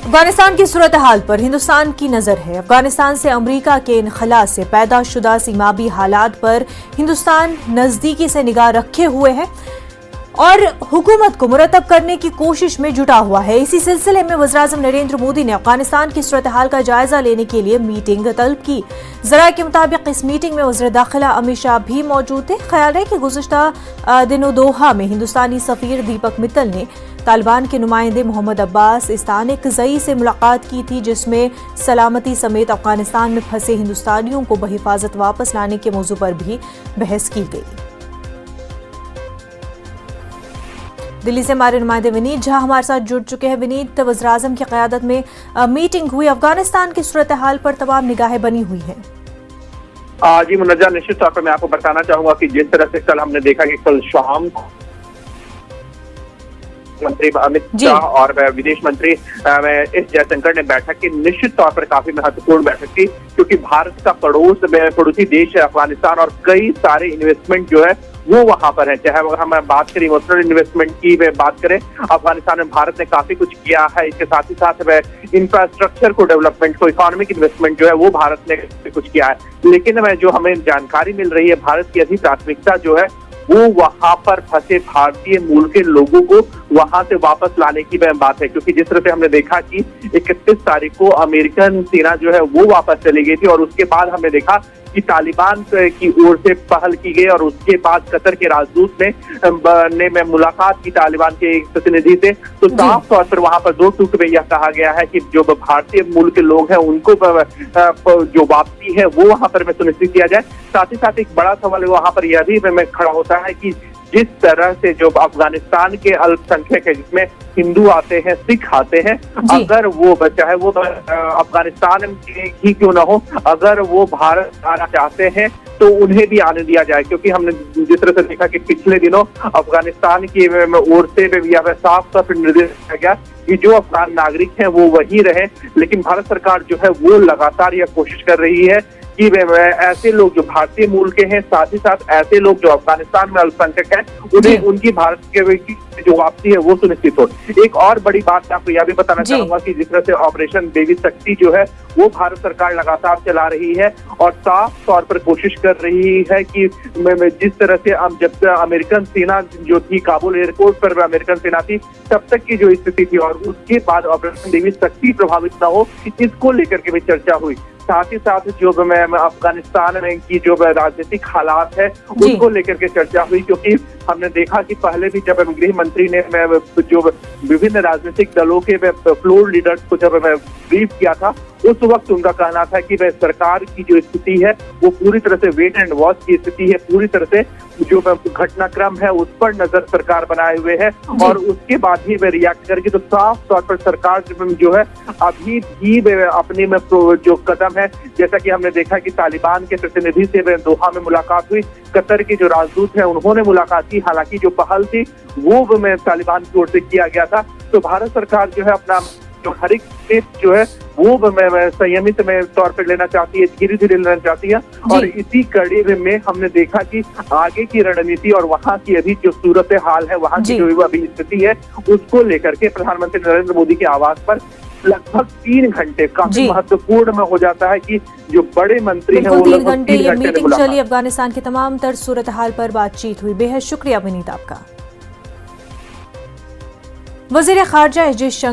अफगानिस्तान की सूरत हाल पर हिंदुस्तान की नजर है। अफगानिस्तान से अमेरिका के इनखला से पैदा शुदा सीमाबी हालात पर हिंदुस्तान नजदीकी से निगाह रखे हुए है और हुकूमत को मुरतब करने की कोशिश में जुटा हुआ है। इसी सिलसिले में वज़ीर-ए-आज़म नरेंद्र मोदी ने अफगानिस्तान की सूरत हाल का जायजा लेने के लिए मीटिंग तलब की। ज़राए के मुताबिक इस मीटिंग में वज़ीर दाखिला अमित शाह भी मौजूद थे। ख्याल है कि गुज़िश्ता दिनों दोहा में हिंदुस्तानी सफ़ीर दीपक मित्तल ने तालिबान के नुमाइंदे मोहम्मद अब्बास इस्तानिक ज़ई से मुलाकात की थी, जिसमें सलामती समेत अफगानिस्तान में फंसे हिंदुस्तानियों को बहिफाजत वापस लाने के मौजू पर भी बहस की गई। दिल्ली से हमारे नुमाइंदे विनीत झा हमारे साथ जुड़ चुके हैं। विनीत, वज़ीर-ए-आज़म की क़यादत में मीटिंग हुई, अफगानिस्तान की सूरत हाल पर तमाम निगाहें बनी हुई हैं। जी मुनज्जा, निश्चित तौर पर मैं आपको बताना चाहूंगा कि जिस तरह से कल हमने देखा कि कल शाम को मंत्री अमित शाह और विदेश मंत्री एस जयशंकर ने बैठक की। निश्चित तौर पर काफी महत्वपूर्ण बैठक थी, क्योंकि भारत का पड़ोसी देश है अफगानिस्तान और कई सारे इन्वेस्टमेंट जो है वो वहां पर है। चाहे अगर हम बात करें इमोशनल इन्वेस्टमेंट की बात करें, अफगानिस्तान में भारत ने काफी कुछ किया है। इसके साथ ही साथ इंफ्रास्ट्रक्चर को डेवलपमेंट को इकोनॉमिक इन्वेस्टमेंट जो है वो भारत ने कुछ किया है। लेकिन जो हमें जानकारी मिल रही है, भारत की अधिक प्राथमिकता जो है वो वहां पर फंसे भारतीय मूल के लोगों को वहां से वापस लाने की बात है। क्योंकि जिस तरह से हमने देखा कि 31 तारीख को अमेरिकन सेना जो है वो वापस चली गई थी और उसके बाद हमने देखा कि तालिबान की ओर से पहल की गई और उसके बाद कतर के राजदूत ने मुलाकात की तालिबान के एक प्रतिनिधि से। तो साफ तौर पर वहां पर दो टूक में यह कहा गया है कि जो भारतीय मूल के लोग हैं उनको जो वापसी है वो वहां पर सुनिश्चित किया जाए। साथ ही साथ एक बड़ा सवाल वहां पर यह भी खड़ा होता है कि जिस तरह से जो अफगानिस्तान के अल्पसंख्यक है, जिसमें हिंदू आते हैं, सिख आते हैं, अगर वो चाहे वो अफगानिस्तान ही क्यों ना हो, अगर वो भारत आना चाहते हैं तो उन्हें भी आने दिया जाए। क्योंकि हमने जिस तरह से देखा कि पिछले दिनों अफगानिस्तान की ओर से साफ तौर पर निर्देश दिया गया कि जो अफगान नागरिक हैं वो वही रहे। लेकिन भारत सरकार जो है वो लगातार यह कोशिश कर रही है कि ऐसे लोग जो भारतीय मूल के हैं, साथ ही साथ ऐसे लोग जो अफगानिस्तान में अल्पसंख्यक हैं, उन्हें उनकी भारत के जो वापसी है वो सुनिश्चित हो। एक और बड़ी बात आपको यह भी बताना चाहूंगा कि जिस तरह से ऑपरेशन देवी शक्ति जो है वो भारत सरकार लगातार चला रही है और साफ तौर पर कोशिश कर रही है कि जिस तरह से जब अमेरिकन सेना जो थी, काबुल एयरपोर्ट पर अमेरिकन सेना थी, तब तक की जो स्थिति थी और उसके बाद ऑपरेशन देवी शक्ति प्रभावित न हो, इसको लेकर के भी चर्चा हुई। साथ ही साथ जो अफगानिस्तान में की जो राजनीतिक हालात है उसको लेकर के चर्चा हुई। क्योंकि हमने देखा कि पहले भी जब गृह मंत्री ने जो विभिन्न राजनीतिक दलों के फ्लोर लीडर्स को जब ब्रीफ किया था, उस वक्त उनका कहना था कि वह सरकार की जो स्थिति है वो पूरी तरह से वेट एंड वॉच की स्थिति है। पूरी तरह से जो घटनाक्रम है उस पर नजर सरकार बनाए हुए है और उसके बाद ही वे रिएक्ट करेगी। तो साफ तौर पर सरकार जो है अभी भी अपने में जो कदम है, जैसा कि हमने देखा कि तालिबान के प्रतिनिधि से दोहा में मुलाकात हुई, कतर के जो राजदूत हैं उन्होंने मुलाकात की। हालांकि जो पहल थी वो तालिबान की ओर से किया गया था। तो भारत सरकार जो है अपना जो हर एक स्टेप जो है वो संयमित में तौर पर लेना चाहती है, धीरे धीरे लेना चाहती है। और इसी कड़ी में हमने देखा कि आगे की रणनीति और वहां की अभी जो सूरत हाल है, वहां की जो अभी स्थिति है, उसको लेकर के प्रधानमंत्री नरेंद्र मोदी के आवास पर लगभग 3 घंटे काफी महत्वपूर्ण में हो जाता है कि जो बड़े मंत्री हैं वो 3 घंटे ये मीटिंग चली। अफगानिस्तान की तमाम तर सूरत हाल पर बातचीत हुई। बेहद शुक्रिया विनीत आपका। वज़ीर ख़ारजा एस जयशंकर